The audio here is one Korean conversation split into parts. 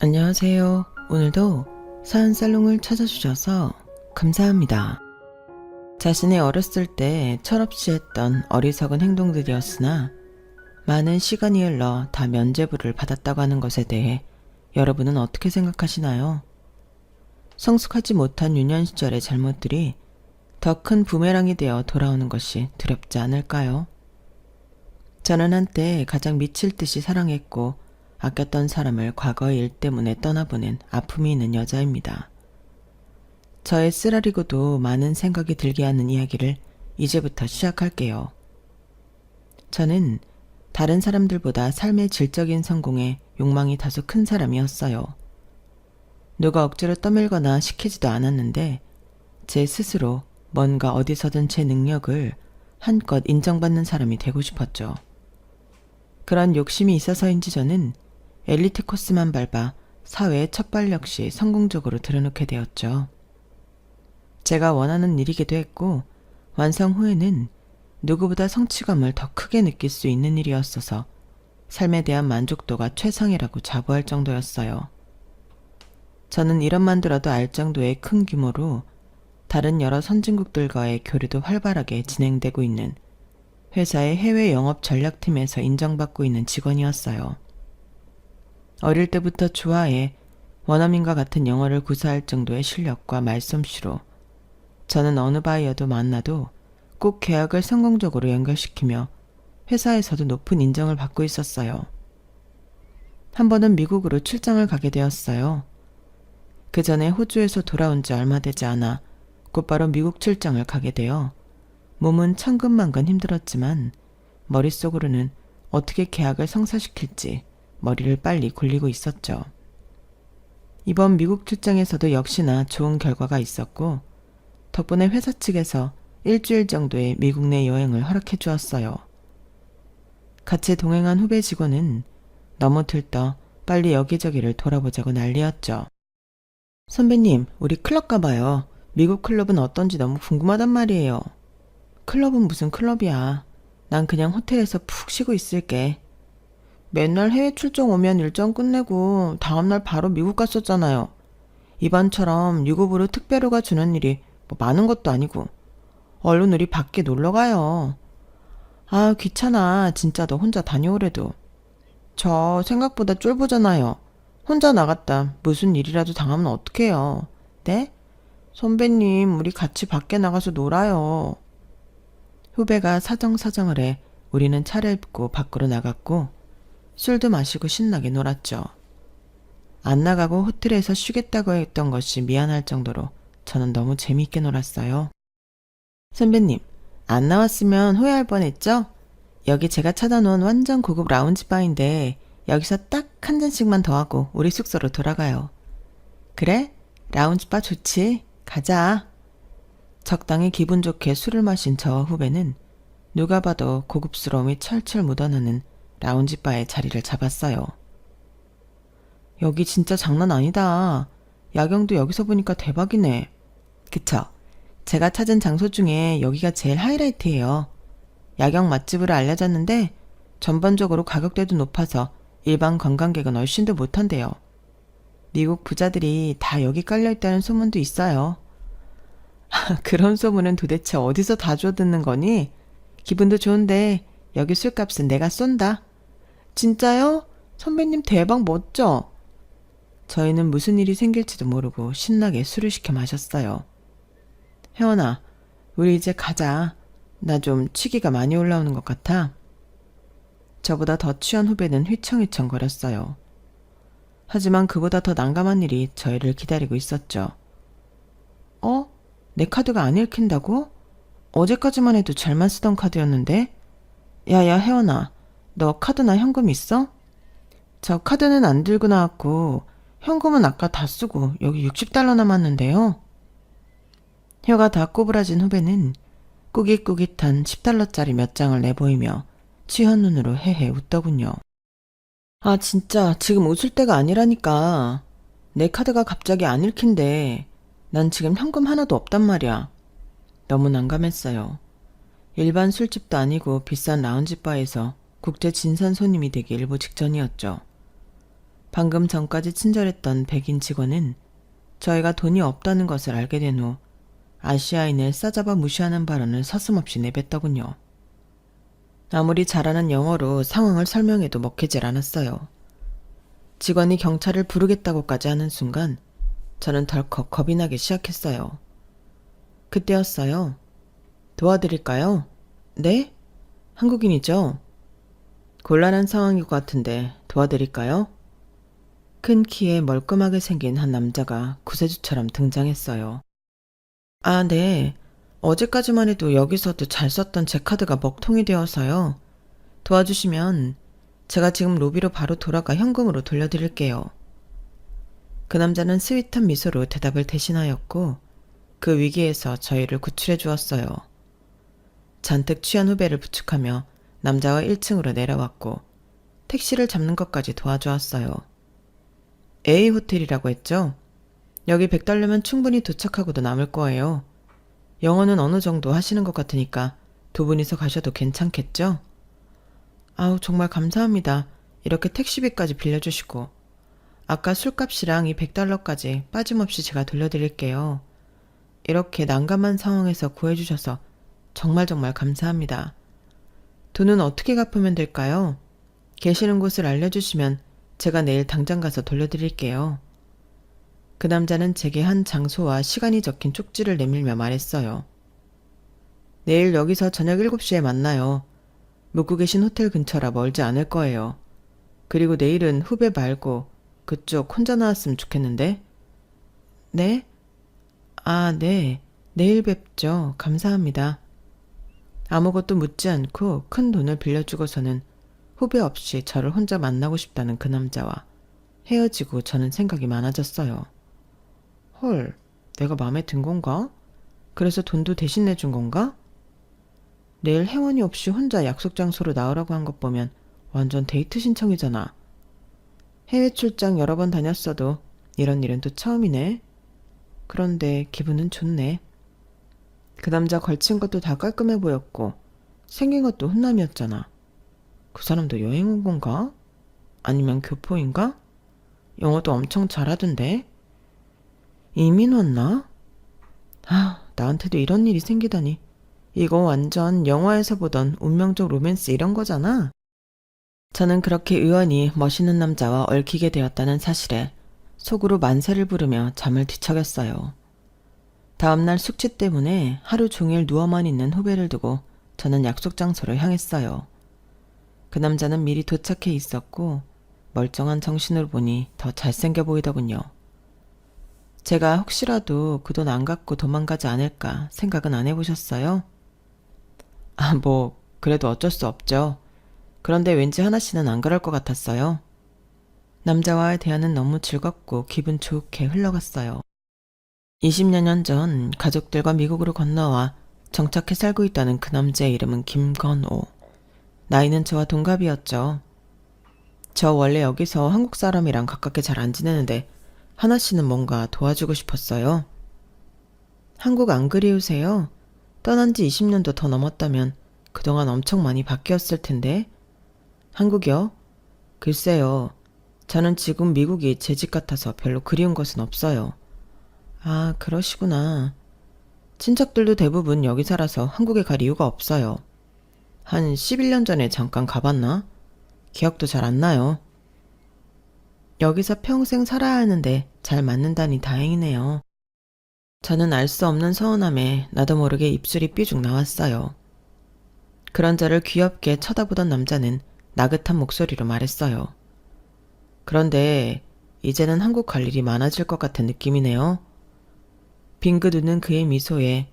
안녕하세요. 오늘도 사연살롱을 찾아주셔서 감사합니다. 자신의 어렸을 때 철없이 했던 어리석은 행동들이었으나 많은 시간이 흘러 다 면죄부를 받았다고 하는 것에 대해 여러분은 어떻게 생각하시나요? 성숙하지 못한 유년 시절의 잘못들이 더 큰 부메랑이 되어 돌아오는 것이 두렵지 않을까요? 저는 한때 가장 미칠 듯이 사랑했고 아꼈던 사람을 과거의 일 때문에 떠나보낸 아픔이 있는 여자입니다. 저의 쓰라리고도 많은 생각이 들게 하는 이야기를 이제부터 시작할게요. 저는 다른 사람들보다 삶의 질적인 성공에 욕망이 다소 큰 사람이었어요. 누가 억지로 떠밀거나 시키지도 않았는데 제 스스로 뭔가 어디서든 제 능력을 한껏 인정받는 사람이 되고 싶었죠. 그런 욕심이 있어서인지 저는 엘리트 코스만 밟아 사회의 첫발 역시 성공적으로 들여놓게 되었죠. 제가 원하는 일이기도 했고 완성 후에는 누구보다 성취감을 더 크게 느낄 수 있는 일이었어서 삶에 대한 만족도가 최상이라고 자부할 정도였어요. 저는 이름만 들어도 알 정도의 큰 규모로 다른 여러 선진국들과의 교류도 활발하게 진행되고 있는 회사의 해외 영업 전략팀에서 인정받고 있는 직원이었어요. 어릴 때부터 좋아해 원어민과 같은 영어를 구사할 정도의 실력과 말솜씨로 저는 어느 바이어도 만나도 꼭 계약을 성공적으로 연결시키며 회사에서도 높은 인정을 받고 있었어요. 한 번은 미국으로 출장을 가게 되었어요. 그 전에 호주에서 돌아온 지 얼마 되지 않아 곧바로 미국 출장을 가게 되어 몸은 천근만근 힘들었지만 머릿속으로는 어떻게 계약을 성사시킬지 머리를 빨리 굴리고 있었죠. 이번 미국 출장에서도 역시나 좋은 결과가 있었고 덕분에 회사 측에서 일주일 정도의 미국 내 여행을 허락해 주었어요. 같이 동행한 후배 직원은 너무 들떠 빨리 여기저기를 돌아보자고 난리였죠. 선배님, 우리 클럽 가봐요. 미국 클럽은 어떤지 너무 궁금하단 말이에요. 클럽은 무슨 클럽이야. 난 그냥 호텔에서 푹 쉬고 있을게. 맨날 해외 출장 오면 일정 끝내고 다음날 바로 미국 갔었잖아요. 이번처럼 유급으로 특별휴가 주는 일이 뭐 많은 것도 아니고. 얼른 우리 밖에 놀러 가요. 아, 귀찮아. 진짜 너 혼자 다녀오래도. 저 생각보다 쫄보잖아요. 혼자 나갔다 무슨 일이라도 당하면 어떡해요. 네? 선배님, 우리 같이 밖에 나가서 놀아요. 후배가 사정사정을 해 우리는 차를 입고 밖으로 나갔고 술도 마시고 신나게 놀았죠. 안 나가고 호텔에서 쉬겠다고 했던 것이 미안할 정도로 저는 너무 재미있게 놀았어요. 선배님, 안 나왔으면 후회할 뻔했죠? 여기 제가 찾아놓은 완전 고급 라운지 바인데 여기서 딱 한 잔씩만 더 하고 우리 숙소로 돌아가요. 그래? 라운지 바 좋지. 가자. 적당히 기분 좋게 술을 마신 저와 후배는 누가 봐도 고급스러움이 철철 묻어나는 라운지바에 자리를 잡았어요. 여기 진짜 장난 아니다. 야경도 여기서 보니까 대박이네. 그쵸? 제가 찾은 장소 중에 여기가 제일 하이라이트예요. 야경 맛집으로 알려졌는데 전반적으로 가격대도 높아서 일반 관광객은 얼씬도 못한대요. 미국 부자들이 다 여기 깔려있다는 소문도 있어요. 그런 소문은 도대체 어디서 다 주워듣는 거니? 기분도 좋은데 여기 술값은 내가 쏜다. 진짜요? 선배님 대박 멋져. 저희는 무슨 일이 생길지도 모르고 신나게 술을 시켜 마셨어요. 혜원아, 우리 이제 가자. 나 좀 취기가 많이 올라오는 것 같아. 저보다 더 취한 후배는 휘청휘청 거렸어요. 하지만 그보다 더 난감한 일이 저희를 기다리고 있었죠. 어? 내 카드가 안 읽힌다고? 어제까지만 해도 잘만 쓰던 카드였는데? 야야 혜원아, 너 카드나 현금 있어? 저 카드는 안 들고 나왔고 현금은 아까 다 쓰고 여기 60달러 남았는데요. 혀가 다 꼬부라진 후배는 꾸깃꾸깃한 10달러짜리 몇 장을 내보이며 취한 눈으로 헤헤 웃더군요. 아 진짜 지금 웃을 때가 아니라니까. 내 카드가 갑자기 안 읽힌대. 난 지금 현금 하나도 없단 말이야. 너무 난감했어요. 일반 술집도 아니고 비싼 라운지바에서 국제 진산 손님이 되기 일보 직전이었죠. 방금 전까지 친절했던 백인 직원은 저희가 돈이 없다는 것을 알게 된 후 아시아인을 싸잡아 무시하는 발언을 서슴없이 내뱉더군요. 아무리 잘하는 영어로 상황을 설명해도 먹히질 않았어요. 직원이 경찰을 부르겠다고까지 하는 순간 저는 덜컥 겁이 나기 시작했어요. 그때였어요. 도와드릴까요? 네? 한국인이죠? 곤란한 상황일 것 같은데 도와드릴까요? 큰 키에 멀끔하게 생긴 한 남자가 구세주처럼 등장했어요. 아, 네. 어제까지만 해도 여기서도 잘 썼던 제 카드가 먹통이 되어서요. 도와주시면 제가 지금 로비로 바로 돌아가 현금으로 돌려드릴게요. 그 남자는 스윗한 미소로 대답을 대신하였고 그 위기에서 저희를 구출해 주었어요. 잔뜩 취한 후배를 부축하며 남자와 1층으로 내려왔고 택시를 잡는 것까지 도와주었어요. A호텔이라고 했죠? 여기 $100면 충분히 도착하고도 남을 거예요. 영어는 어느 정도 하시는 것 같으니까 두 분이서 가셔도 괜찮겠죠? 아우, 정말 감사합니다. 이렇게 택시비까지 빌려주시고. 아까 술값이랑 이 $100까지 빠짐없이 제가 돌려드릴게요. 이렇게 난감한 상황에서 구해주셔서 정말 감사합니다. 돈은 어떻게 갚으면 될까요? 계시는 곳을 알려주시면 제가 내일 당장 가서 돌려드릴게요. 그 남자는 제게 한 장소와 시간이 적힌 쪽지를 내밀며 말했어요. 내일 여기서 저녁 7시에 만나요. 묵고 계신 호텔 근처라 멀지 않을 거예요. 그리고 내일은 후배 말고 그쪽 혼자 나왔으면 좋겠는데. 네? 아, 네. 내일 뵙죠. 감사합니다. 아무것도 묻지 않고 큰 돈을 빌려주고서는 후배 없이 저를 혼자 만나고 싶다는 그 남자와 헤어지고 저는 생각이 많아졌어요. 헐, 내가 마음에 든 건가? 그래서 돈도 대신 내준 건가? 내일 혜원이 없이 혼자 약속 장소로 나오라고 한 것 보면 완전 데이트 신청이잖아. 해외 출장 여러 번 다녔어도 이런 일은 또 처음이네. 그런데 기분은 좋네. 그 남자 걸친 것도 다 깔끔해 보였고 생긴 것도 훈남이었잖아. 그 사람도 여행 온 건가? 아니면 교포인가? 영어도 엄청 잘하던데. 이민 왔나? 아, 나한테도 이런 일이 생기다니. 이거 완전 영화에서 보던 운명적 로맨스 이런 거잖아. 저는 그렇게 의원이 멋있는 남자와 얽히게 되었다는 사실에 속으로 만세를 부르며 잠을 뒤척였어요. 다음날 숙취 때문에 하루 종일 누워만 있는 후배를 두고 저는 약속 장소로 향했어요. 그 남자는 미리 도착해 있었고 멀쩡한 정신으로 보니 더 잘생겨 보이더군요. 제가 혹시라도 그 돈 안 갖고 도망가지 않을까 생각은 안 해보셨어요? 아, 그래도 어쩔 수 없죠. 그런데 왠지 하나씨는 안 그럴 것 같았어요. 남자와의 대화는 너무 즐겁고 기분 좋게 흘러갔어요. 20여 년 전 가족들과 미국으로 건너와 정착해 살고 있다는 그 남자의 이름은 김건호. 나이는 저와 동갑이었죠. 저 원래 여기서 한국 사람이랑 가깝게 잘 안 지내는데 하나씨는 뭔가 도와주고 싶었어요. 한국 안 그리우세요? 떠난 지 20년도 더 넘었다면 그동안 엄청 많이 바뀌었을 텐데. 한국이요? 글쎄요. 저는 지금 미국이 제 집 같아서 별로 그리운 것은 없어요. 아, 그러시구나. 친척들도 대부분 여기 살아서 한국에 갈 이유가 없어요. 한 11년 전에 잠깐 가봤나? 기억도 잘 안 나요. 여기서 평생 살아야 하는데 잘 맞는다니 다행이네요. 저는 알 수 없는 서운함에 나도 모르게 입술이 삐죽 나왔어요. 그런 저를 귀엽게 쳐다보던 남자는 나긋한 목소리로 말했어요. 그런데 이제는 한국 갈 일이 많아질 것 같은 느낌이네요. 빙긋 웃는 그의 미소에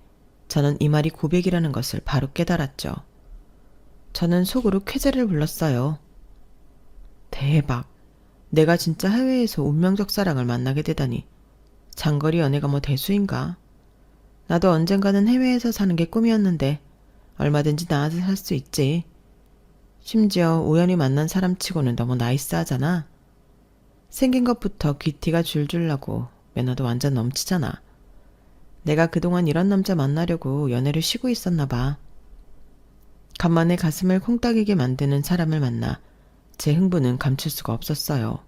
저는 이 말이 고백이라는 것을 바로 깨달았죠. 저는 속으로 쾌재를 불렀어요. 대박. 내가 진짜 해외에서 운명적 사랑을 만나게 되다니. 장거리 연애가 대수인가? 나도 언젠가는 해외에서 사는 게 꿈이었는데 얼마든지 나아서 살 수 있지. 심지어 우연히 만난 사람치고는 너무 나이스하잖아. 생긴 것부터 귀티가 줄줄 나고 매너도 완전 넘치잖아. 내가 그동안 이런 남자 만나려고 연애를 쉬고 있었나 봐. 간만에 가슴을 콩닥이게 만드는 사람을 만나 제 흥분은 감출 수가 없었어요.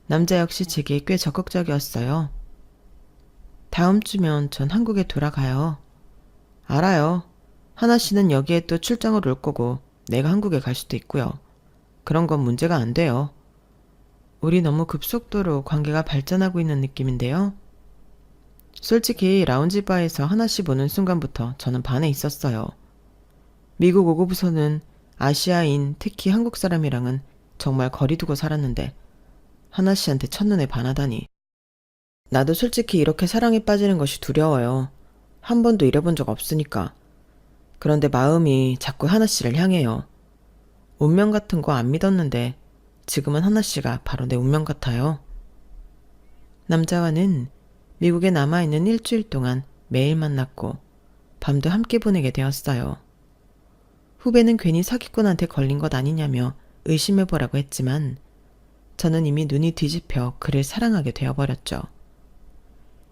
남자 역시 제게 꽤 적극적이었어요. 다음 주면 전 한국에 돌아가요. 알아요. 하나 씨는 여기에 또 출장을 올 거고 내가 한국에 갈 수도 있고요. 그런 건 문제가 안 돼요. 우리 너무 급속도로 관계가 발전하고 있는 느낌인데요. 솔직히 라운지 바에서 하나 씨 보는 순간부터 저는 반해 있었어요. 미국 오고부서는 아시아인, 특히 한국 사람이랑은 정말 거리 두고 살았는데 하나 씨한테 첫눈에 반하다니. 나도 솔직히 이렇게 사랑에 빠지는 것이 두려워요. 한 번도 이래본 적 없으니까. 그런데 마음이 자꾸 하나 씨를 향해요. 운명 같은 거 안 믿었는데 지금은 하나 씨가 바로 내 운명 같아요. 남자와는 미국에 남아있는 일주일 동안 매일 만났고 밤도 함께 보내게 되었어요. 후배는 괜히 사기꾼한테 걸린 것 아니냐며 의심해보라고 했지만 저는 이미 눈이 뒤집혀 그를 사랑하게 되어버렸죠.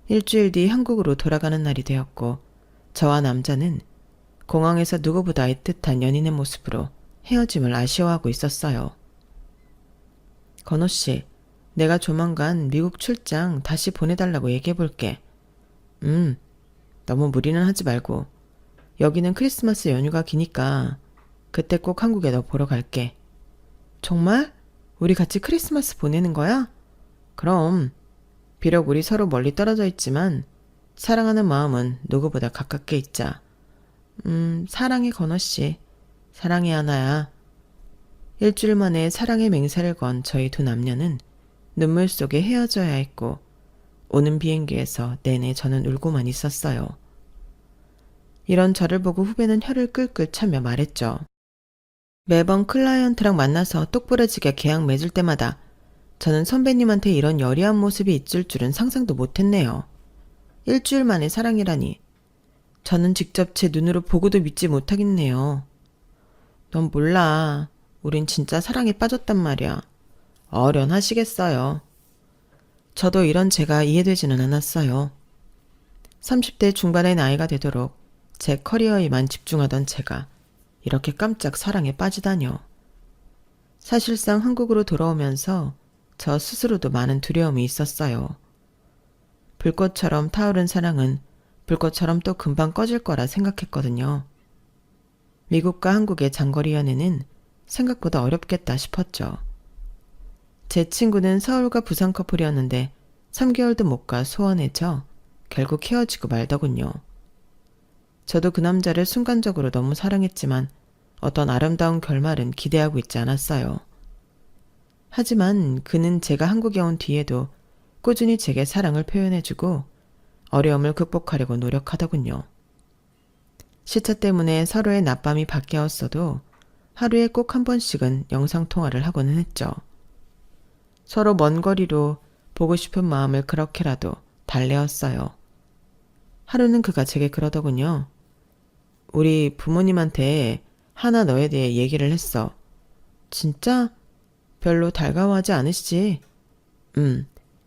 일주일 뒤 한국으로 돌아가는 날이 되었고 저와 남자는 공항에서 누구보다 애틋한 연인의 모습으로 헤어짐을 아쉬워하고 있었어요. 건호 씨, 내가 조만간 미국 출장 다시 보내달라고 얘기해볼게. 너무 무리는 하지 말고. 여기는 크리스마스 연휴가 기니까 그때 꼭 한국에 너 보러 갈게. 정말? 우리 같이 크리스마스 보내는 거야? 그럼. 비록 우리 서로 멀리 떨어져 있지만 사랑하는 마음은 누구보다 가깝게 있자. 사랑해 건호 씨. 사랑해 하나야. 일주일 만에 사랑의 맹세를 건 저희 두 남녀는 눈물 속에 헤어져야 했고 오는 비행기에서 내내 저는 울고만 있었어요. 이런 저를 보고 후배는 혀를 끌끌 차며 말했죠. 매번 클라이언트랑 만나서 똑부러지게 계약 맺을 때마다 저는 선배님한테 이런 여리한 모습이 있을 줄은 상상도 못했네요. 일주일 만에 사랑이라니. 저는 직접 제 눈으로 보고도 믿지 못하겠네요. 넌 몰라. 우린 진짜 사랑에 빠졌단 말이야. 어련하시겠어요. 저도 이런 제가 이해되지는 않았어요. 30대 중반의 나이가 되도록 제 커리어에만 집중하던 제가 이렇게 깜짝 사랑에 빠지다뇨. 사실상 한국으로 돌아오면서 저 스스로도 많은 두려움이 있었어요. 불꽃처럼 타오른 사랑은 불꽃처럼 또 금방 꺼질 거라 생각했거든요. 미국과 한국의 장거리 연애는 생각보다 어렵겠다 싶었죠. 제 친구는 서울과 부산 커플이었는데 3개월도 못 가 소원해져 결국 헤어지고 말더군요. 저도 그 남자를 순간적으로 너무 사랑했지만 어떤 아름다운 결말은 기대하고 있지 않았어요. 하지만 그는 제가 한국에 온 뒤에도 꾸준히 제게 사랑을 표현해주고 어려움을 극복하려고 노력하더군요. 시차 때문에 서로의 낮밤이 바뀌었어도 하루에 꼭 한 번씩은 영상통화를 하고는 했죠. 서로 먼 거리로 보고 싶은 마음을 그렇게라도 달래었어요. 하루는 그가 제게 그러더군요. 우리 부모님한테 하나 너에 대해 얘기를 했어. 진짜? 별로 달가워하지 않으시지?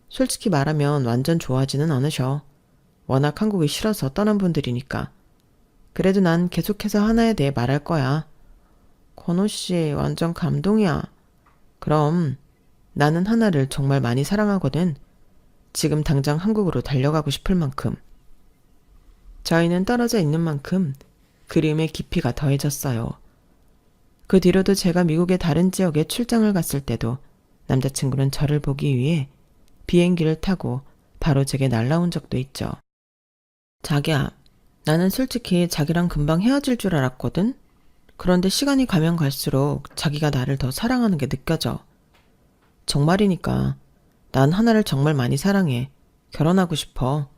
솔직히 말하면 완전 좋아하지는 않으셔. 워낙 한국이 싫어서 떠난 분들이니까. 그래도 난 계속해서 하나에 대해 말할 거야. 건호씨 완전 감동이야. 그럼 나는 하나를 정말 많이 사랑하거든. 지금 당장 한국으로 달려가고 싶을 만큼. 저희는 떨어져 있는 만큼 그리움의 깊이가 더해졌어요. 그 뒤로도 제가 미국의 다른 지역에 출장을 갔을 때도 남자친구는 저를 보기 위해 비행기를 타고 바로 제게 날라온 적도 있죠. 자기야, 나는 솔직히 자기랑 금방 헤어질 줄 알았거든? 그런데 시간이 가면 갈수록 자기가 나를 더 사랑하는 게 느껴져. 정말이니까 난 하나를 정말 많이 사랑해. 결혼하고 싶어.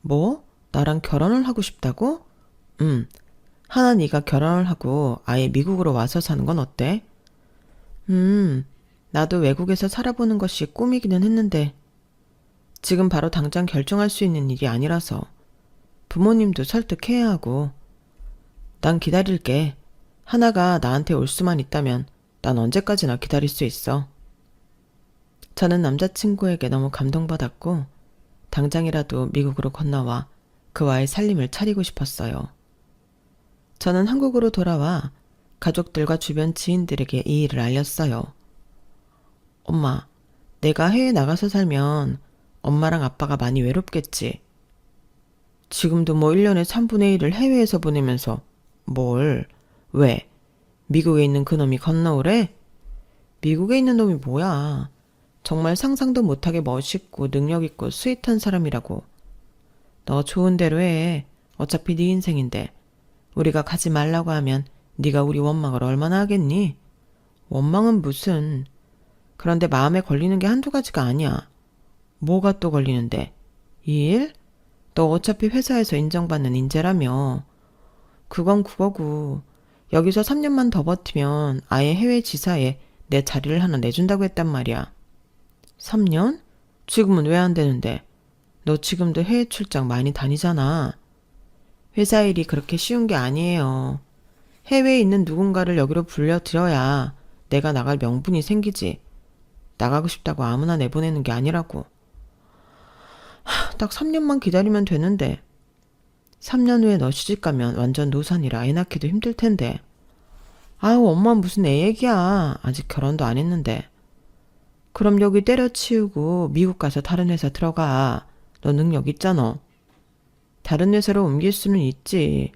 뭐? 나랑 결혼을 하고 싶다고? 하나 네가 결혼을 하고 아예 미국으로 와서 사는 건 어때? 나도 외국에서 살아보는 것이 꿈이기는 했는데 지금 바로 당장 결정할 수 있는 일이 아니라서 부모님도 설득해야 하고. 난 기다릴게. 하나가 나한테 올 수만 있다면 난 언제까지나 기다릴 수 있어. 저는 남자친구에게 너무 감동받았고 당장이라도 미국으로 건너와 그와의 살림을 차리고 싶었어요. 저는 한국으로 돌아와 가족들과 주변 지인들에게 이 일을 알렸어요. 엄마, 내가 해외 나가서 살면 엄마랑 아빠가 많이 외롭겠지. 지금도 뭐 1년에 3분의 1을 해외에서 보내면서 뭘? 왜? 미국에 있는 그놈이 건너오래? 미국에 있는 놈이 뭐야? 정말 상상도 못하게 멋있고 능력 있고 스윗한 사람이라고. 너 좋은 대로 해. 어차피 네 인생인데. 우리가 가지 말라고 하면 네가 우리 원망을 얼마나 하겠니? 원망은 무슨. 그런데 마음에 걸리는 게 한두 가지가 아니야. 뭐가 또 걸리는데? 이 일? 너 어차피 회사에서 인정받는 인재라며. 그건 그거고. 여기서 3년만 더 버티면 아예 해외 지사에 내 자리를 하나 내준다고 했단 말이야. 3년? 지금은 왜 안 되는데? 너 지금도 해외 출장 많이 다니잖아. 회사 일이 그렇게 쉬운 게 아니에요. 해외에 있는 누군가를 여기로 불려들여야 내가 나갈 명분이 생기지. 나가고 싶다고 아무나 내보내는 게 아니라고. 딱 3년만 기다리면 되는데. 3년 후에 너 시집가면 완전 노산이라 애 낳기도 힘들 텐데. 아우, 엄마 무슨 애 얘기야. 아직 결혼도 안 했는데. 그럼 여기 때려치우고 미국 가서 다른 회사 들어가. 너 능력 있잖아. 다른 회사로 옮길 수는 있지.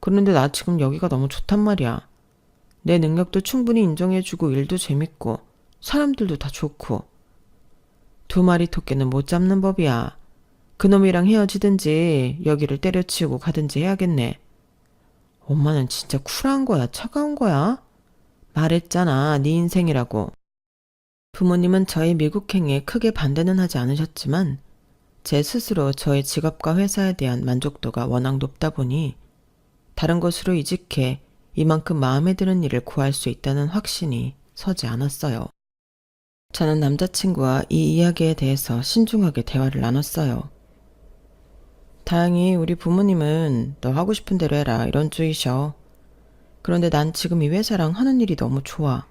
그런데 나 지금 여기가 너무 좋단 말이야. 내 능력도 충분히 인정해주고 일도 재밌고 사람들도 다 좋고. 두 마리 토끼는 못 잡는 법이야. 그놈이랑 헤어지든지 여기를 때려치우고 가든지 해야겠네. 엄마는 진짜 쿨한 거야? 차가운 거야? 말했잖아. 네 인생이라고. 부모님은 저의 미국행에 크게 반대는 하지 않으셨지만 제 스스로 저의 직업과 회사에 대한 만족도가 워낙 높다 보니 다른 곳으로 이직해 이만큼 마음에 드는 일을 구할 수 있다는 확신이 서지 않았어요. 저는 남자친구와 이 이야기에 대해서 신중하게 대화를 나눴어요. 다행히 우리 부모님은 너 하고 싶은 대로 해라 이런 주의셔. 그런데 난 지금 이 회사랑 하는 일이 너무 좋아.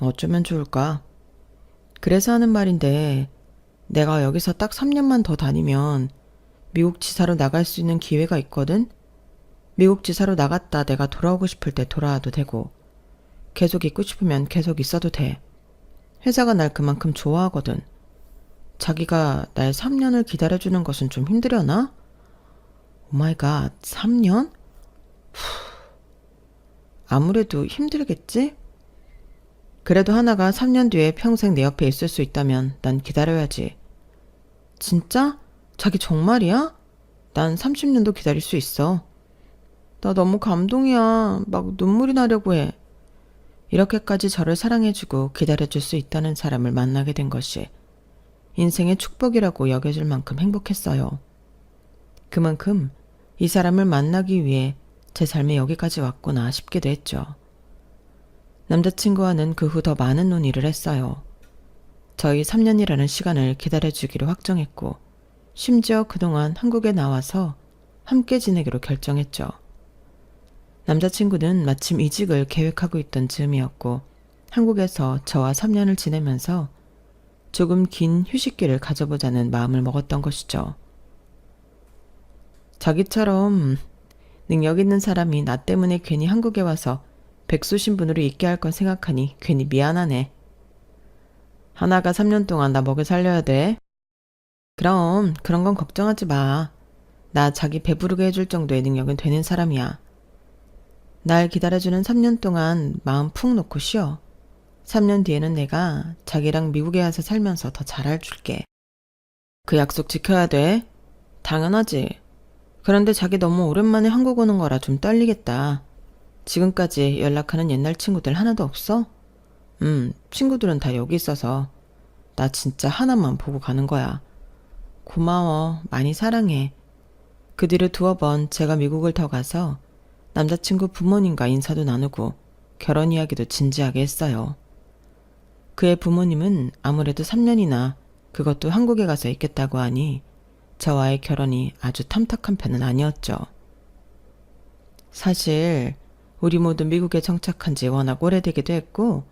어쩌면 좋을까? 그래서 하는 말인데 내가 여기서 딱 3년만 더 다니면 미국 지사로 나갈 수 있는 기회가 있거든? 미국 지사로 나갔다 내가 돌아오고 싶을 때 돌아와도 되고 계속 있고 싶으면 계속 있어도 돼. 회사가 날 그만큼 좋아하거든. 자기가 날 3년을 기다려주는 것은 좀 힘들려나? 오마이갓, 3년? 아무래도 힘들겠지? 그래도 하나가 3년 뒤에 평생 내 옆에 있을 수 있다면 난 기다려야지. 진짜? 자기 정말이야? 난 30년도 기다릴 수 있어. 나 너무 감동이야. 막 눈물이 나려고 해. 이렇게까지 저를 사랑해주고 기다려줄 수 있다는 사람을 만나게 된 것이 인생의 축복이라고 여겨질 만큼 행복했어요. 그만큼 이 사람을 만나기 위해 제 삶에 여기까지 왔구나 싶기도 했죠. 남자친구와는 그 후 더 많은 논의를 했어요. 저희 3년이라는 시간을 기다려주기로 확정했고 심지어 그동안 한국에 나와서 함께 지내기로 결정했죠. 남자친구는 마침 이직을 계획하고 있던 즈음이었고 한국에서 저와 3년을 지내면서 조금 긴 휴식기를 가져보자는 마음을 먹었던 것이죠. 자기처럼 능력 있는 사람이 나 때문에 괜히 한국에 와서 백수신분으로 있게 할 건 생각하니 괜히 미안하네. 하나가 3년 동안 나 먹여 살려야 돼. 그럼 그런 건 걱정하지 마. 나 자기 배부르게 해줄 정도의 능력은 되는 사람이야. 날 기다려주는 3년 동안 마음 푹 놓고 쉬어. 3년 뒤에는 내가 자기랑 미국에 와서 살면서 더 잘해줄게. 그 약속 지켜야 돼. 당연하지. 그런데 자기 너무 오랜만에 한국 오는 거라 좀 떨리겠다. 지금까지 연락하는 옛날 친구들 하나도 없어? 친구들은 다 여기 있어서. 나 진짜 하나만 보고 가는 거야. 고마워. 많이 사랑해. 그 뒤로 2번 제가 미국을 더 가서 남자친구 부모님과 인사도 나누고 결혼 이야기도 진지하게 했어요. 그의 부모님은 아무래도 3년이나 그것도 한국에 가서 있겠다고 하니 저와의 결혼이 아주 탐탁한 편은 아니었죠. 사실 우리 모두 미국에 정착한 지 워낙 오래되기도 했고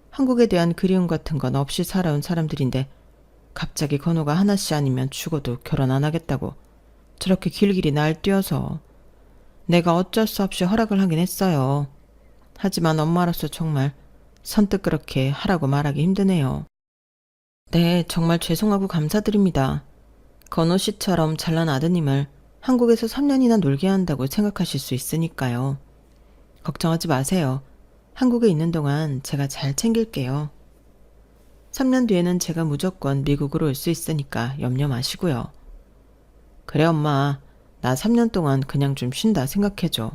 한국에 대한 그리움 같은 건 없이 살아온 사람들인데 갑자기 건우가 하나씨 아니면 죽어도 결혼 안 하겠다고 저렇게 길길이 날뛰어서 내가 어쩔 수 없이 허락을 하긴 했어요. 하지만 엄마로서 정말 선뜻 그렇게 하라고 말하기 힘드네요. 네, 정말 죄송하고 감사드립니다. 건호 씨처럼 잘난 아드님을 한국에서 3년이나 놀게 한다고 생각하실 수 있으니까요. 걱정하지 마세요. 한국에 있는 동안 제가 잘 챙길게요. 3년 뒤에는 제가 무조건 미국으로 올 수 있으니까 염려 마시고요. 그래, 엄마. 나 3년 동안 그냥 좀 쉰다 생각해줘.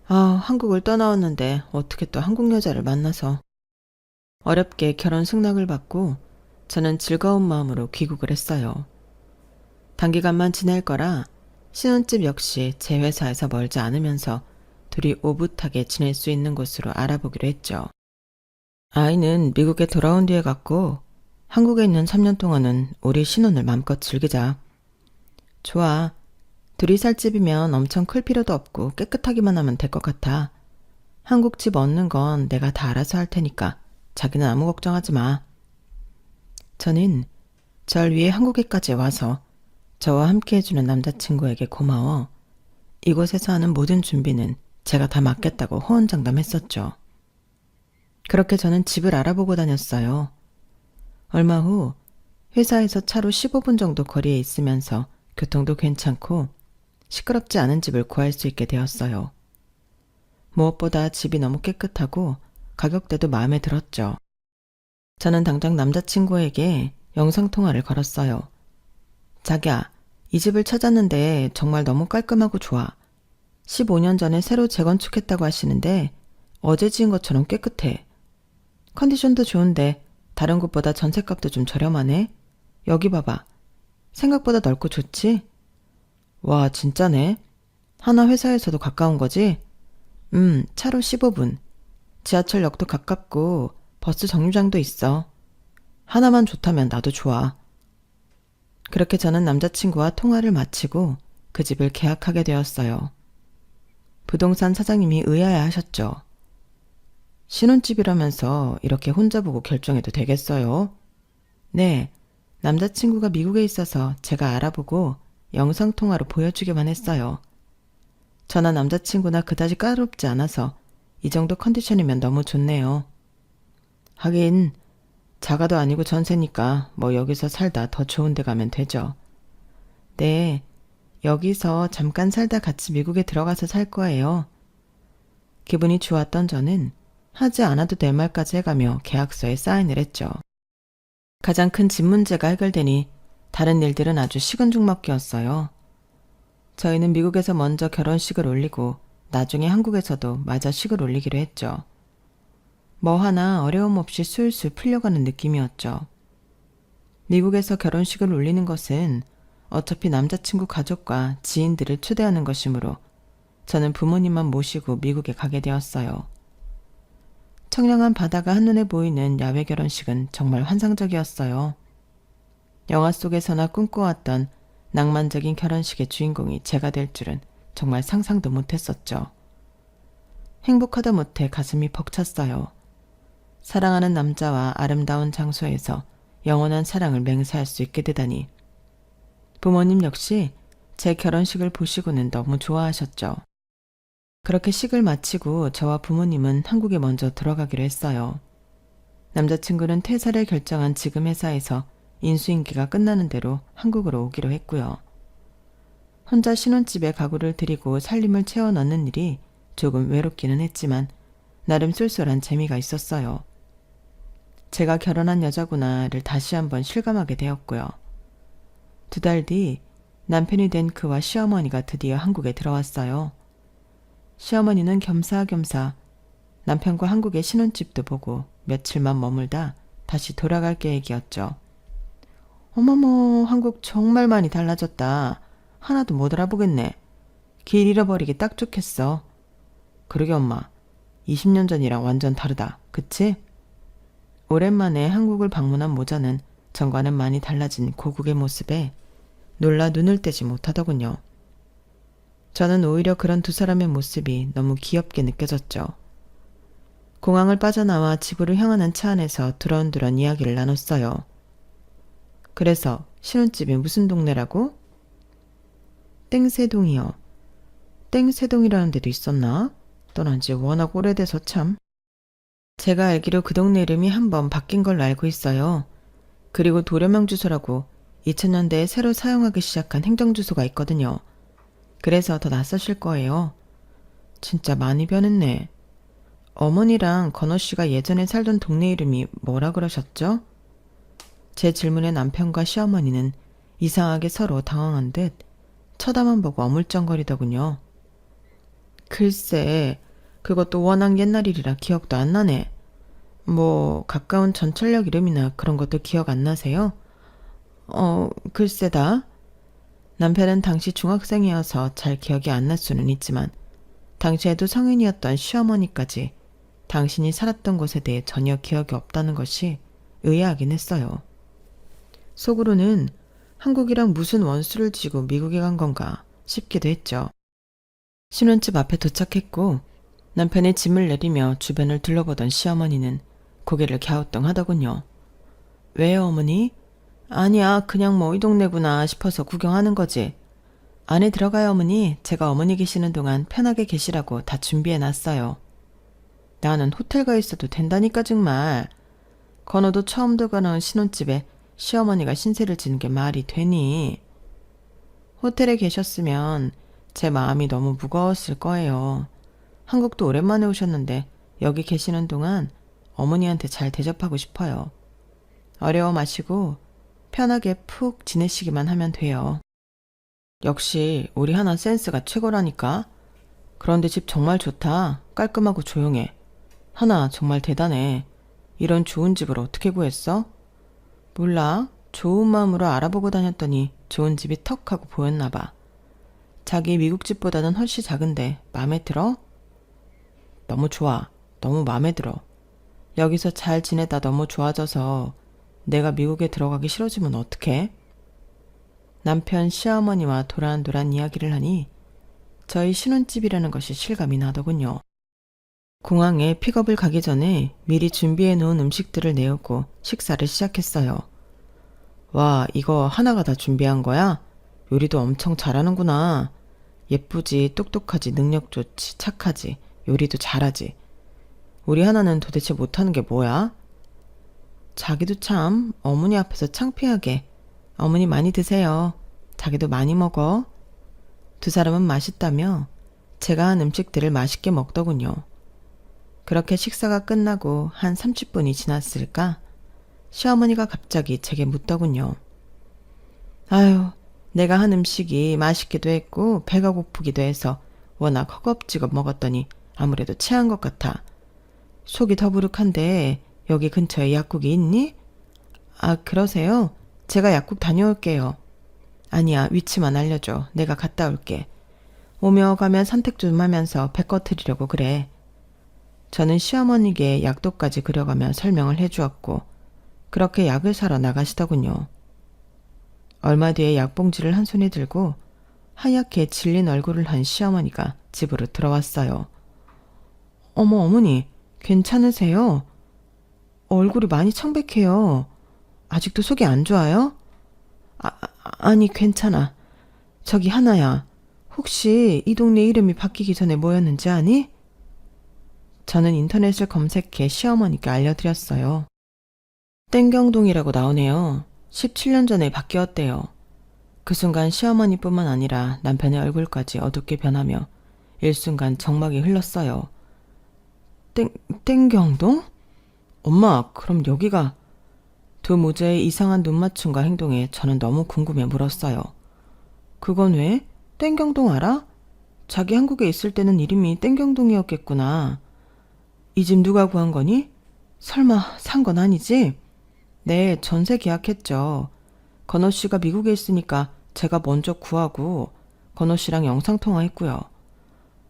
아, 한국을 떠나왔는데 어떻게 또 한국 여자를 만나서. 어렵게 결혼 승낙을 받고 저는 즐거운 마음으로 귀국을 했어요. 단기간만 지낼 거라 신혼집 역시 제 회사에서 멀지 않으면서 둘이 오붓하게 지낼 수 있는 곳으로 알아보기로 했죠. 아이는 미국에 돌아온 뒤에 갔고 한국에 있는 3년 동안은 우리 신혼을 맘껏 즐기자. 좋아. 둘이 살 집이면 엄청 클 필요도 없고 깨끗하기만 하면 될 것 같아. 한국 집 얻는 건 내가 다 알아서 할 테니까 자기는 아무 걱정하지 마. 저는 절 위해 한국에까지 와서 저와 함께 해주는 남자친구에게 고마워 이곳에서 하는 모든 준비는 제가 다 맡겠다고 호언장담했었죠. 그렇게 저는 집을 알아보고 다녔어요. 얼마 후 회사에서 차로 15분 정도 거리에 있으면서 교통도 괜찮고 시끄럽지 않은 집을 구할 수 있게 되었어요. 무엇보다 집이 너무 깨끗하고 가격대도 마음에 들었죠. 저는 당장 남자친구에게 영상통화를 걸었어요. 자기야, 이 집을 찾았는데 정말 너무 깔끔하고 좋아. 15년 전에 새로 재건축했다고 하시는데 어제 지은 것처럼 깨끗해. 컨디션도 좋은데 다른 곳보다 전셋값도 좀 저렴하네. 여기 봐봐. 생각보다 넓고 좋지? 와, 진짜네. 하나 회사에서도 가까운 거지? 차로 15분. 지하철역도 가깝고 버스 정류장도 있어. 하나만 좋다면 나도 좋아. 그렇게 저는 남자친구와 통화를 마치고 그 집을 계약하게 되었어요. 부동산 사장님이 의아해하셨죠. 신혼집이라면서 이렇게 혼자 보고 결정해도 되겠어요? 네, 남자친구가 미국에 있어서 제가 알아보고 영상통화로 보여주기만 했어요. 저나 남자친구나 그다지 까다롭지 않아서 이 정도 컨디션이면 너무 좋네요. 하긴 자가도 아니고 전세니까 뭐 여기서 살다 더 좋은 데 가면 되죠. 네, 여기서 잠깐 살다 같이 미국에 들어가서 살 거예요. 기분이 좋았던 저는 하지 않아도 될 말까지 해가며 계약서에 사인을 했죠. 가장 큰 집 문제가 해결되니 다른 일들은 아주 식은죽먹기였어요. 저희는 미국에서 먼저 결혼식을 올리고 나중에 한국에서도 마저 식을 올리기로 했죠. 뭐 하나 어려움 없이 술술 풀려가는 느낌이었죠. 미국에서 결혼식을 올리는 것은 어차피 남자친구 가족과 지인들을 초대하는 것이므로 저는 부모님만 모시고 미국에 가게 되었어요. 청량한 바다가 한눈에 보이는 야외 결혼식은 정말 환상적이었어요. 영화 속에서나 꿈꿔왔던 낭만적인 결혼식의 주인공이 제가 될 줄은 정말 상상도 못했었죠. 행복하다 못해 가슴이 벅찼어요. 사랑하는 남자와 아름다운 장소에서 영원한 사랑을 맹세할 수 있게 되다니. 부모님 역시 제 결혼식을 보시고는 너무 좋아하셨죠. 그렇게 식을 마치고 저와 부모님은 한국에 먼저 들어가기로 했어요. 남자친구는 퇴사를 결정한 지금 회사에서 인수인계가 끝나는 대로 한국으로 오기로 했고요. 혼자 신혼집에 가구를 들이고 살림을 채워 넣는 일이 조금 외롭기는 했지만 나름 쏠쏠한 재미가 있었어요. 제가 결혼한 여자구나를 다시 한번 실감하게 되었고요. 2달 뒤 남편이 된 그와 시어머니가 드디어 한국에 들어왔어요. 시어머니는 겸사겸사 남편과 한국의 신혼집도 보고 며칠만 머물다 다시 돌아갈 계획이었죠. 어머머, 한국 정말 많이 달라졌다. 하나도 못 알아보겠네. 길 잃어버리기 딱 좋겠어. 그러게 엄마, 20년 전이랑 완전 다르다. 그치? 오랜만에 한국을 방문한 모자는 전과는 많이 달라진 고국의 모습에 놀라 눈을 떼지 못하더군요. 저는 오히려 그런 두 사람의 모습이 너무 귀엽게 느껴졌죠. 공항을 빠져나와 집으로 향하는 차 안에서 두런두런 이야기를 나눴어요. 그래서 신혼집이 무슨 동네라고? 땡세동이요. 땡세동이라는 데도 있었나? 떠난 지 워낙 오래돼서 참. 제가 알기로 그 동네 이름이 한 번 바뀐 걸로 알고 있어요. 그리고 도려명 주소라고 2000년대에 새로 사용하기 시작한 행정주소가 있거든요. 그래서 더 낯서실 거예요. 진짜 많이 변했네. 어머니랑 건호 씨가 예전에 살던 동네 이름이 뭐라 그러셨죠? 제 질문에 남편과 시어머니는 이상하게 서로 당황한 듯 쳐다만 보고 어물쩡거리더군요. 글쎄, 그것도 워낙 옛날 일이라 기억도 안 나네. 뭐 가까운 전철역 이름이나 그런 것도 기억 안 나세요? 글쎄다. 남편은 당시 중학생이어서 잘 기억이 안 날 수는 있지만 당시에도 성인이었던 시어머니까지 당신이 살았던 곳에 대해 전혀 기억이 없다는 것이 의아하긴 했어요. 속으로는 한국이랑 무슨 원수를 지고 미국에 간 건가 싶기도 했죠. 신혼집 앞에 도착했고 남편의 짐을 내리며 주변을 둘러보던 시어머니는 고개를 갸우뚱하더군요. 왜요, 어머니? 아니야, 그냥 뭐 이 동네구나 싶어서 구경하는 거지. 안에 들어가요, 어머니. 제가 어머니 계시는 동안 편하게 계시라고 다 준비해놨어요. 나는 호텔 가 있어도 된다니까 정말. 건호도 처음 들어가는 신혼집에 시어머니가 신세를 지는 게 말이 되니. 호텔에 계셨으면 제 마음이 너무 무거웠을 거예요. 한국도 오랜만에 오셨는데 여기 계시는 동안 어머니한테 잘 대접하고 싶어요. 어려워 마시고 편하게 푹 지내시기만 하면 돼요. 역시 우리 하나 센스가 최고라니까. 그런데 집 정말 좋다. 깔끔하고 조용해. 하나 정말 대단해. 이런 좋은 집을 어떻게 구했어? 몰라. 좋은 마음으로 알아보고 다녔더니 좋은 집이 턱 하고 보였나 봐. 자기 미국 집보다는 훨씬 작은데 마음에 들어? 너무 좋아. 너무 마음에 들어. 여기서 잘 지내다 너무 좋아져서 내가 미국에 들어가기 싫어지면 어떡해? 남편 시어머니와 도란도란 이야기를 하니 저희 신혼집이라는 것이 실감이 나더군요. 공항에 픽업을 가기 전에 미리 준비해 놓은 음식들을 내오고 식사를 시작했어요. 와, 이거 하나가 다 준비한 거야? 요리도 엄청 잘하는구나. 예쁘지, 똑똑하지, 능력 좋지, 착하지, 요리도 잘하지. 우리 하나는 도대체 못하는 게 뭐야? 자기도 참 어머니 앞에서 창피하게 어머니 많이 드세요. 자기도 많이 먹어. 두 사람은 맛있다며 제가 한 음식들을 맛있게 먹더군요. 그렇게 식사가 끝나고 한 30분이 지났을까? 시어머니가 갑자기 제게 묻더군요. 아유, 내가 한 음식이 맛있기도 했고 배가 고프기도 해서 워낙 허겁지겁 먹었더니 아무래도 체한 것 같아. 속이 더부룩한데 여기 근처에 약국이 있니? 아, 그러세요? 제가 약국 다녀올게요. 아니야, 위치만 알려줘. 내가 갔다 올게. 오며 가면 선택 좀 하면서 배 꺼트리려고 그래. 저는 시어머니께 약도까지 그려가며 설명을 해주었고 그렇게 약을 사러 나가시더군요. 얼마 뒤에 약봉지를 한 손에 들고 하얗게 질린 얼굴을 한 시어머니가 집으로 들어왔어요. 어머, 어머니, 괜찮으세요? 얼굴이 많이 청백해요. 아직도 속이 안 좋아요? 아니, 괜찮아. 저기 하나야. 혹시 이 동네 이름이 바뀌기 전에 뭐였는지 아니? 저는 인터넷을 검색해 시어머니께 알려드렸어요. 땡경동이라고 나오네요. 17년 전에 바뀌었대요. 그 순간 시어머니뿐만 아니라 남편의 얼굴까지 어둡게 변하며 일순간 정막이 흘렀어요. 땡경동? 엄마, 그럼 여기가... 두 모자의 이상한 눈맞춤과 행동에 저는 너무 궁금해 물었어요. 그건 왜? 땡경동 알아? 자기 한국에 있을 때는 이름이 땡경동이었겠구나. 이 집 누가 구한 거니? 설마 산 건 아니지? 네, 전세 계약했죠. 건호 씨가 미국에 있으니까 제가 먼저 구하고 건호 씨랑 영상통화했고요.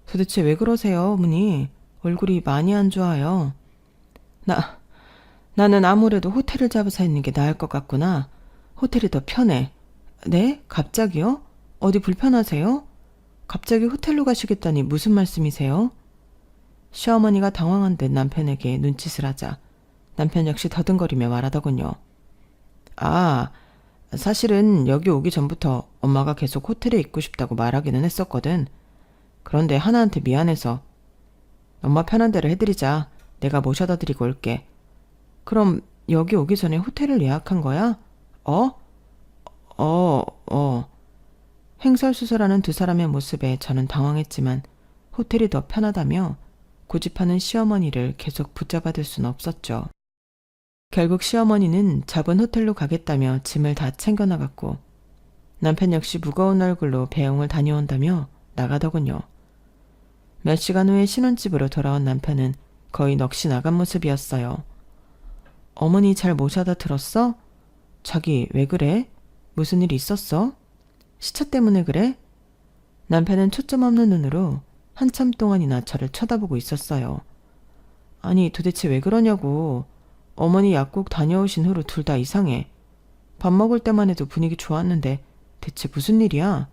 도대체 왜 그러세요, 어머니? 얼굴이 많이 안 좋아요. 나는 아무래도 호텔을 잡아서 있는 게 나을 것 같구나. 호텔이 더 편해. 네? 갑자기요? 어디 불편하세요? 갑자기 호텔로 가시겠다니 무슨 말씀이세요? 시어머니가 당황한 듯 남편에게 눈짓을 하자 남편 역시 더듬거리며 말하더군요. 아, 사실은 여기 오기 전부터 엄마가 계속 호텔에 있고 싶다고 말하기는 했었거든. 그런데 하나한테 미안해서. 엄마 편한 대로 해드리자. 내가 모셔다 드리고 올게. 그럼 여기 오기 전에 호텔을 예약한 거야? 어? 횡설수설하는 두 사람의 모습에 저는 당황했지만 호텔이 더 편하다며 고집하는 시어머니를 계속 붙잡아둘 수는 없었죠. 결국 시어머니는 잡은 호텔로 가겠다며 짐을 다 챙겨나갔고 남편 역시 무거운 얼굴로 배웅을 다녀온다며 나가더군요. 몇 시간 후에 신혼집으로 돌아온 남편은 거의 넋이 나간 모습이었어요. 어머니 잘 모셔다 들었어? 자기 왜 그래? 무슨 일 있었어? 시차 때문에 그래? 남편은 초점 없는 눈으로 한참 동안이나 저를 쳐다보고 있었어요. 아니 도대체 왜 그러냐고. 어머니 약국 다녀오신 후로 둘 다 이상해. 밥 먹을 때만 해도 분위기 좋았는데 대체 무슨 일이야?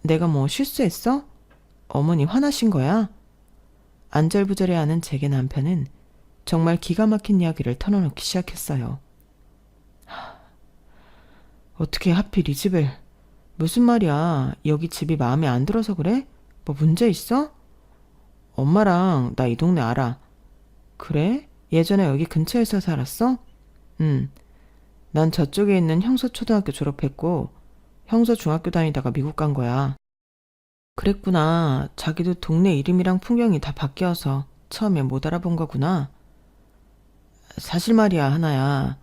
내가 뭐 실수했어? 어머니 화나신 거야? 안절부절해하는 제게 남편은 정말 기가 막힌 이야기를 털어놓기 시작했어요. 어떻게 하필 이 집을... 무슨 말이야. 여기 집이 마음에 안 들어서 그래? 뭐 문제 있어? 엄마랑 나 이 동네 알아. 그래? 예전에 여기 근처에서 살았어? 응. 난 저쪽에 있는 형서초등학교 졸업했고 형서중학교 다니다가 미국 간 거야. 그랬구나. 자기도 동네 이름이랑 풍경이 다 바뀌어서 처음에 못 알아본 거구나. 사실 말이야, 하나야.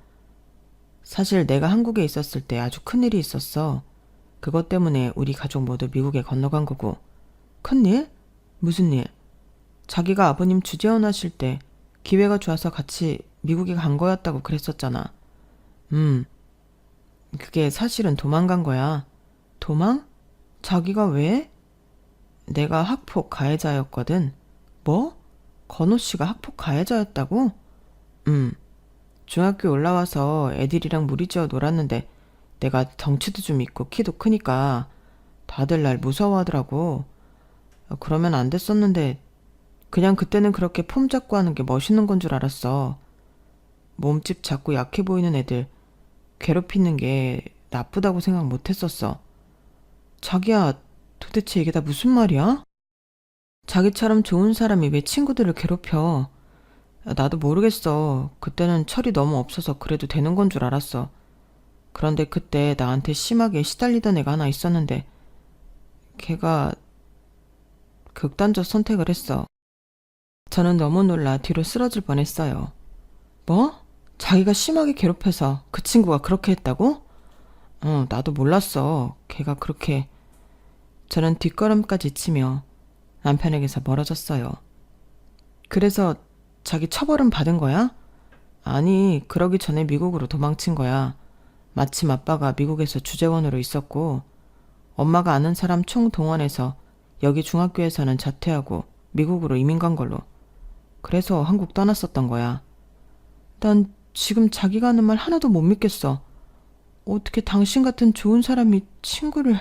사실 내가 한국에 있었을 때 아주 큰일이 있었어. 그것 때문에 우리 가족 모두 미국에 건너간 거고. 큰일? 무슨 일? 자기가 아버님 주재원 하실 때 기회가 좋아서 같이 미국에 간 거였다고 그랬었잖아. 그게 사실은 도망간 거야. 도망? 자기가 왜? 내가 학폭 가해자였거든. 뭐? 건호 씨가 학폭 가해자였다고? 중학교 올라와서 애들이랑 무리지어 놀았는데 내가 덩치도 좀 있고 키도 크니까 다들 날 무서워하더라고. 그러면 안 됐었는데 그냥 그때는 그렇게 폼 잡고 하는 게 멋있는 건 줄 알았어. 몸집 작고 약해 보이는 애들 괴롭히는 게 나쁘다고 생각 못 했었어. 자기야, 도대체 이게 다 무슨 말이야? 자기처럼 좋은 사람이 왜 친구들을 괴롭혀? 나도 모르겠어. 그때는 철이 너무 없어서 그래도 되는 건 줄 알았어. 그런데 그때 나한테 심하게 시달리던 애가 하나 있었는데 걔가 극단적 선택을 했어. 저는 너무 놀라 뒤로 쓰러질 뻔했어요. 뭐? 자기가 심하게 괴롭혀서 그 친구가 그렇게 했다고? 나도 몰랐어. 걔가 그렇게... 저는 뒷걸음까지 치며 남편에게서 멀어졌어요. 그래서 자기 처벌은 받은 거야? 아니, 그러기 전에 미국으로 도망친 거야. 마침 아빠가 미국에서 주재원으로 있었고 엄마가 아는 사람 총동원해서 여기 중학교에서는 자퇴하고 미국으로 이민 간 걸로. 그래서 한국 떠났었던 거야. 난 지금 자기가 하는 말 하나도 못 믿겠어. 어떻게 당신 같은 좋은 사람이 친구를...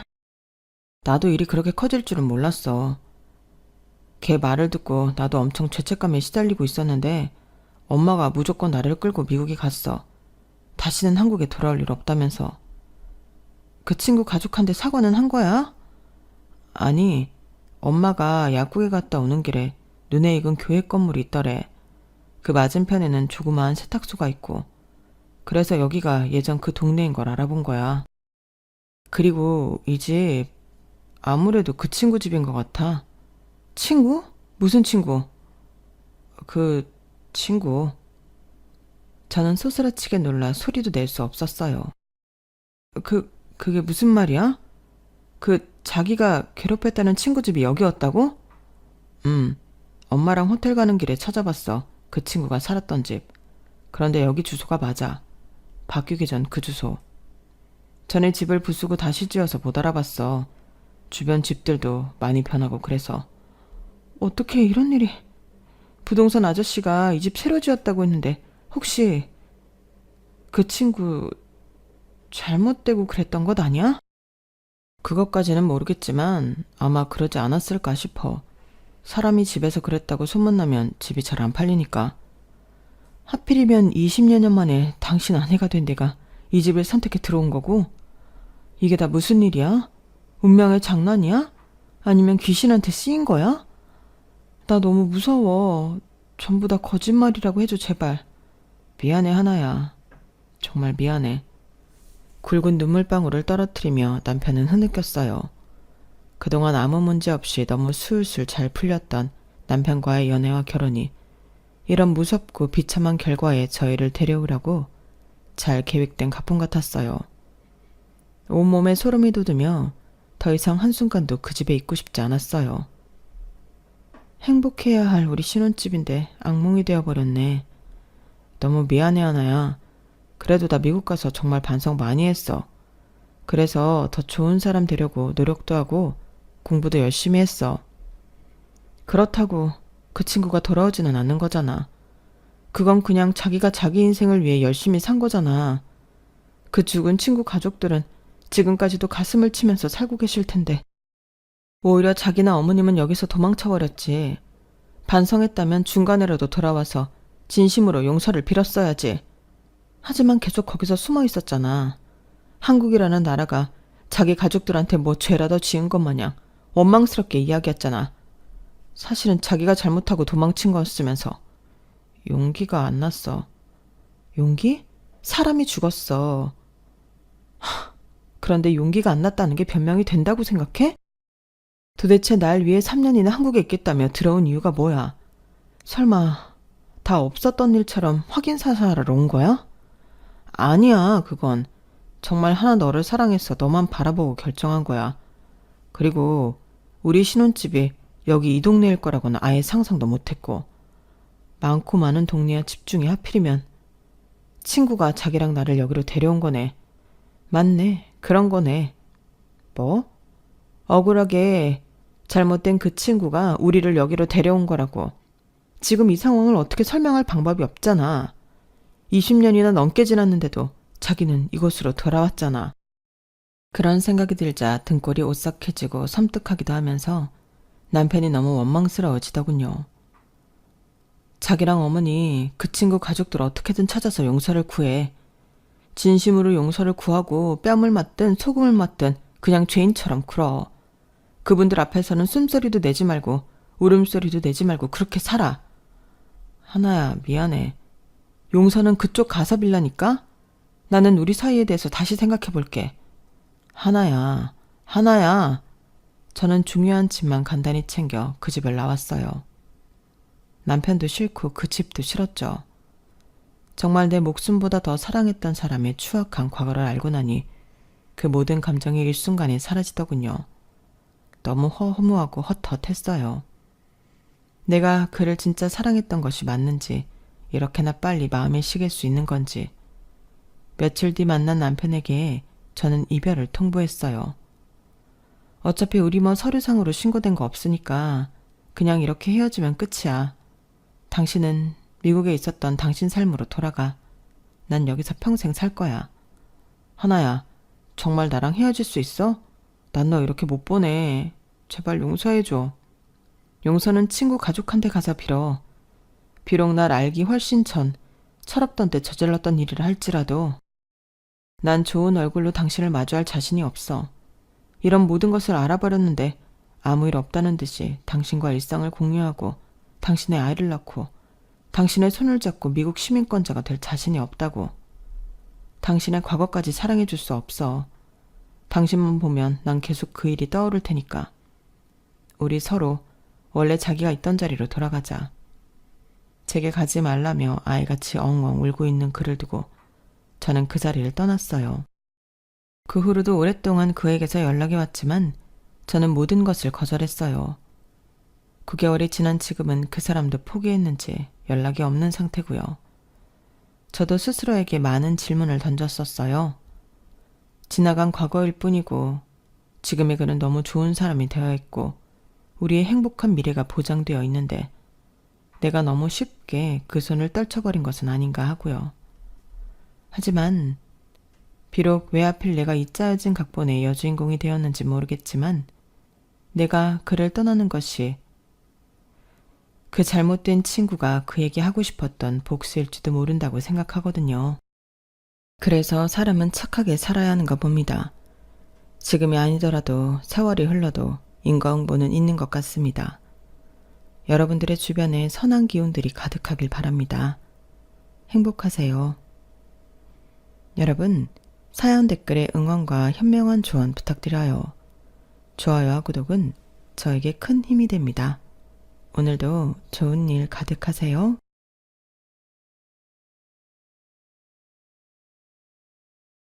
나도 일이 그렇게 커질 줄은 몰랐어. 걔 말을 듣고 나도 엄청 죄책감에 시달리고 있었는데 엄마가 무조건 나를 끌고 미국에 갔어. 다시는 한국에 돌아올 일 없다면서. 그 친구 가족한테 사과는 한 거야? 아니, 엄마가 약국에 갔다 오는 길에 눈에 익은 교회 건물이 있더래. 그 맞은편에는 조그마한 세탁소가 있고 그래서 여기가 예전 그 동네인 걸 알아본 거야. 그리고 이 집 아무래도 그 친구 집인 것 같아. 친구? 무슨 친구? 그 친구. 저는 소스라치게 놀라 소리도 낼 수 없었어요. 그게 무슨 말이야? 그 자기가 괴롭혔다는 친구 집이 여기였다고? 엄마랑 호텔 가는 길에 찾아봤어. 그 친구가 살았던 집. 그런데 여기 주소가 맞아. 바뀌기 전 그 주소. 전에 집을 부수고 다시 지어서 못 알아봤어. 주변 집들도 많이 변하고 그래서. 어떻게 이런 일이... 부동산 아저씨가 이 집 새로 지었다고 했는데 혹시 그 친구 잘못되고 그랬던 것 아니야? 그것까지는 모르겠지만 아마 그러지 않았을까 싶어. 사람이 집에서 그랬다고 소문나면 집이 잘 안 팔리니까. 하필이면 20여 년 만에 당신 아내가 된 내가 이 집을 선택해 들어온 거고? 이게 다 무슨 일이야? 운명의 장난이야? 아니면 귀신한테 쓰인 거야? 나 너무 무서워. 전부 다 거짓말이라고 해줘, 제발. 미안해, 하나야. 정말 미안해. 굵은 눈물방울을 떨어뜨리며 남편은 흐느꼈어요. 그동안 아무 문제 없이 너무 술술 잘 풀렸던 남편과의 연애와 결혼이 이런 무섭고 비참한 결과에 저희를 데려오라고 잘 계획된 가품 같았어요. 온몸에 소름이 돋으며 더 이상 한순간도 그 집에 있고 싶지 않았어요. 행복해야 할 우리 신혼집인데 악몽이 되어버렸네. 너무 미안해, 하나야. 그래도 나 미국 가서 정말 반성 많이 했어. 그래서 더 좋은 사람 되려고 노력도 하고 공부도 열심히 했어. 그렇다고 그 친구가 돌아오지는 않는 거잖아. 그건 그냥 자기가 자기 인생을 위해 열심히 산 거잖아. 그 죽은 친구 가족들은 지금까지도 가슴을 치면서 살고 계실 텐데. 오히려 자기나 어머님은 여기서 도망쳐버렸지. 반성했다면 중간에라도 돌아와서 진심으로 용서를 빌었어야지. 하지만 계속 거기서 숨어 있었잖아. 한국이라는 나라가 자기 가족들한테 뭐 죄라도 지은 것 마냥 원망스럽게 이야기했잖아. 사실은 자기가 잘못하고 도망친 거였으면서. 용기가 안 났어. 용기? 사람이 죽었어. 그런데 용기가 안 났다는 게 변명이 된다고 생각해? 도대체 날 위해 3년이나 한국에 있겠다며 들어온 이유가 뭐야? 설마 다 없었던 일처럼 확인 사살하러 온 거야? 아니야, 그건. 정말 하나 너를 사랑해서 너만 바라보고 결정한 거야. 그리고 우리 신혼집이 여기 이 동네일 거라고는 아예 상상도 못했고. 많고 많은 동네와 집 중에 하필이면 친구가 자기랑 나를 여기로 데려온 거네. 맞네, 그런 거네. 뭐? 억울하게 잘못된 그 친구가 우리를 여기로 데려온 거라고. 지금 이 상황을 어떻게 설명할 방법이 없잖아. 20년이나 넘게 지났는데도 자기는 이곳으로 돌아왔잖아. 그런 생각이 들자 등골이 오싹해지고 섬뜩하기도 하면서 남편이 너무 원망스러워지더군요. 자기랑 어머니, 그 친구 가족들 어떻게든 찾아서 용서를 구해. 진심으로 용서를 구하고 뺨을 맞든 소금을 맞든 그냥 죄인처럼 굴어. 그분들 앞에서는 숨소리도 내지 말고 울음소리도 내지 말고 그렇게 살아. 하나야, 미안해. 용서는 그쪽 가서 빌라니까? 나는 우리 사이에 대해서 다시 생각해 볼게. 하나야, 하나야. 저는 중요한 짐만 간단히 챙겨 그 집을 나왔어요. 남편도 싫고 그 집도 싫었죠. 정말 내 목숨보다 더 사랑했던 사람의 추악한 과거를 알고 나니 그 모든 감정이 일순간에 사라지더군요. 너무 허무하고 헛헛했어요. 내가 그를 진짜 사랑했던 것이 맞는지, 이렇게나 빨리 마음이 식을 수 있는 건지. 며칠 뒤 만난 남편에게 저는 이별을 통보했어요. 어차피 우리 뭐 서류상으로 신고된 거 없으니까 그냥 이렇게 헤어지면 끝이야. 당신은 미국에 있었던 당신 삶으로 돌아가. 난 여기서 평생 살 거야. 하나야, 정말 나랑 헤어질 수 있어? 난 너 이렇게 못 보내. 제발 용서해줘. 용서는 친구 가족한테 가서 빌어. 비록 날 알기 훨씬 전 철없던 때 저질렀던 일이라 할지라도 난 좋은 얼굴로 당신을 마주할 자신이 없어. 이런 모든 것을 알아버렸는데 아무 일 없다는 듯이 당신과 일상을 공유하고 당신의 아이를 낳고 당신의 손을 잡고 미국 시민권자가 될 자신이 없다고. 당신의 과거까지 사랑해줄 수 없어. 당신만 보면 난 계속 그 일이 떠오를 테니까. 우리 서로 원래 자기가 있던 자리로 돌아가자. 제게 가지 말라며 아이같이 엉엉 울고 있는 그를 두고 저는 그 자리를 떠났어요. 그 후로도 오랫동안 그에게서 연락이 왔지만 저는 모든 것을 거절했어요. 9개월이 지난 지금은 그 사람도 포기했는지 연락이 없는 상태고요. 저도 스스로에게 많은 질문을 던졌었어요. 지나간 과거일 뿐이고 지금의 그는 너무 좋은 사람이 되어 있고 우리의 행복한 미래가 보장되어 있는데 내가 너무 쉽게 그 손을 떨쳐버린 것은 아닌가 하고요. 하지만 비록 왜 하필 내가 이 짜여진 각본의 여주인공이 되었는지 모르겠지만 내가 그를 떠나는 것이 그 잘못된 친구가 그에게 하고 싶었던 복수일지도 모른다고 생각하거든요. 그래서 사람은 착하게 살아야 하는가 봅니다. 지금이 아니더라도 세월이 흘러도 인과응보는 있는 것 같습니다. 여러분들의 주변에 선한 기운들이 가득하길 바랍니다. 행복하세요. 여러분, 사연 댓글에 응원과 현명한 조언 부탁드려요. 좋아요와 구독은 저에게 큰 힘이 됩니다. 오늘도 좋은 일 가득하세요.